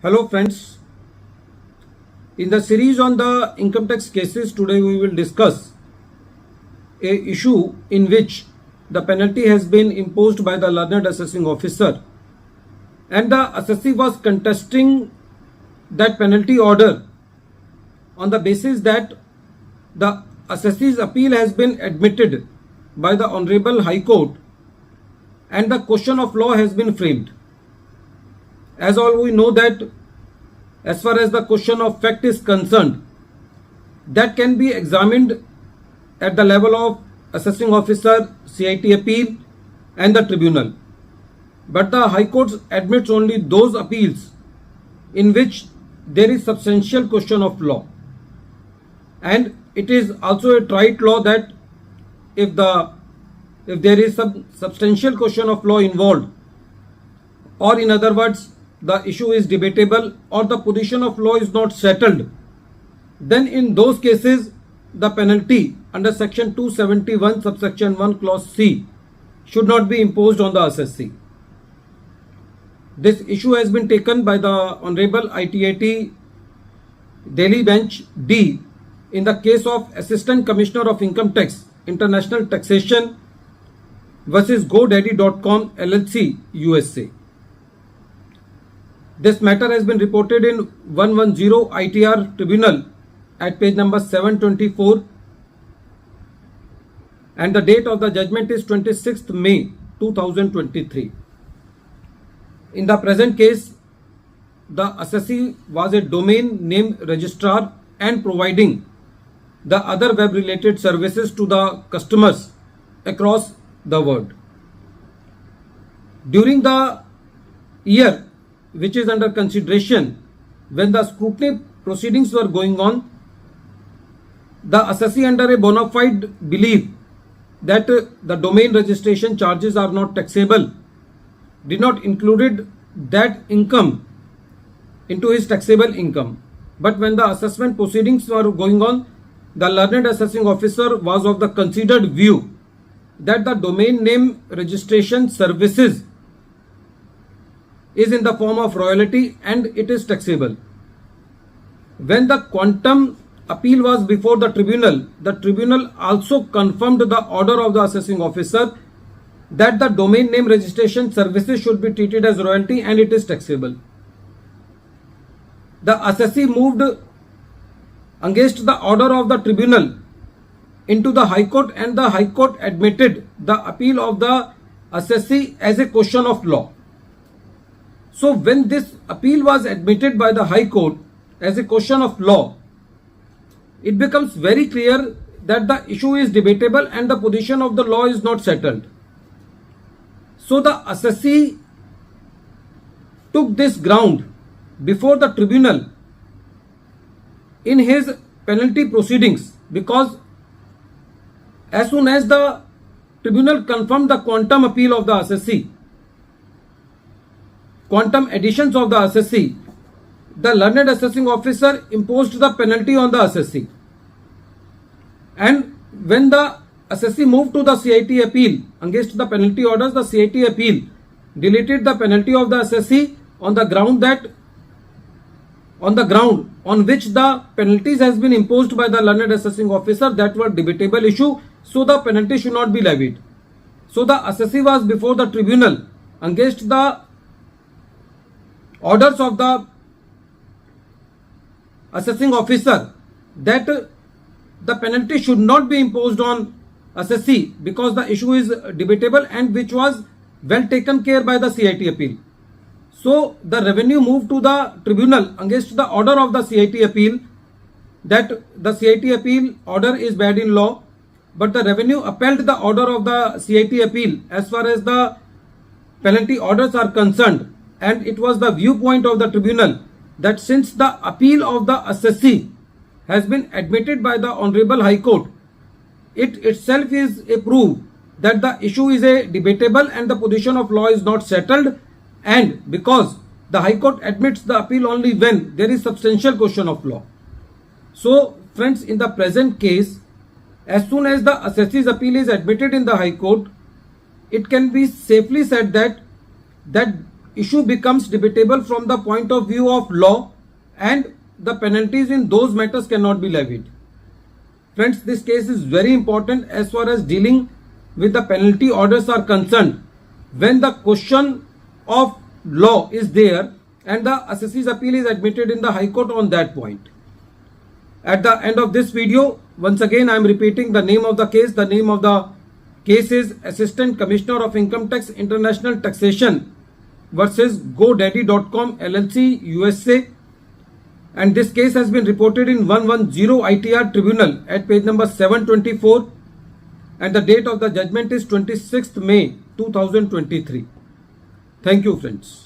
Hello friends, in the series on the income tax cases, today we will discuss a issue in which the penalty has been imposed by the learned assessing officer and the assessee was contesting that penalty order on the basis that the assessee's appeal has been admitted by the Honorable High Court and the question of law has been framed. As all we know that as far as the question of fact is concerned, that can be examined at the level of assessing officer, CIT appeal and the tribunal. But the High Court admits only those appeals in which there is substantial question of law. And it is also a tried law that if there is some substantial question of law involved, or in other words, the issue is debatable or the position of law is not settled, then in those cases the penalty under section 271 subsection 1 clause C should not be imposed on the assessee. This issue has been taken by the Honorable ITAT Delhi Bench D in the case of Assistant Commissioner of Income Tax International Taxation versus GoDaddy.com LLC USA. This matter has been reported in 110 ITR Tribunal at page number 724 and the date of the judgment is 26th May 2023. In the present case, the assessee was a domain name registrar and providing the other web related services to the customers across the world. During the year which is under consideration, when the scrutiny proceedings were going on, the assessee under a bona fide belief that the domain registration charges are not taxable did not included that income into his taxable income. But when the assessment proceedings were going on, the learned assessing officer was of the considered view that the domain name registration services is in the form of royalty and it is taxable. When the quantum appeal was before the tribunal also confirmed the order of the assessing officer that the domain name registration services should be treated as royalty and it is taxable. The assessee moved against the order of the tribunal into the High Court and the High Court admitted the appeal of the assessee as a question of law. So when this appeal was admitted by the High Court as a question of law, it becomes very clear that the issue is debatable and the position of the law is not settled. So the assessee took this ground before the tribunal in his penalty proceedings, because as soon as the tribunal confirmed the quantum appeal of the assessee, quantum additions of the assessee, the learned assessing officer imposed the penalty on the assessee. And when the assessee moved to the CIT appeal against the penalty orders, the CIT appeal deleted the penalty of the assessee on the ground on which the penalties has been imposed by the learned assessing officer that were debatable issue, so the penalty should not be levied. So the assessee was before the tribunal against the orders of the assessing officer that the penalty should not be imposed on assessee because the issue is debatable and which was well taken care by the CIT appeal. So the revenue moved to the tribunal against the order of the CIT appeal that the CIT appeal order is bad in law, but the revenue upheld the order of the CIT appeal as far as the penalty orders are concerned, and it was the viewpoint of the tribunal that since the appeal of the assessee has been admitted by the Honorable High Court, it itself is a proof that the issue is a debatable and the position of law is not settled, and because the High Court admits the appeal only when there is substantial question of law. So friends, in the present case, as soon as the assessee's appeal is admitted in the High Court, it can be safely said that issue becomes debatable from the point of view of law and the penalties in those matters cannot be levied. Friends, this case is very important as far as dealing with the penalty orders are concerned. When the question of law is there and the assessee's appeal is admitted in the High Court on that point. At the end of this video, once again I am repeating the name of the case. The name of the case is Assistant Commissioner of Income Tax International Taxation versus GoDaddy.com LLC USA, and this case has been reported in 110 ITR Tribunal at page number 724, and the date of the judgment is 26th May 2023. Thank you, friends.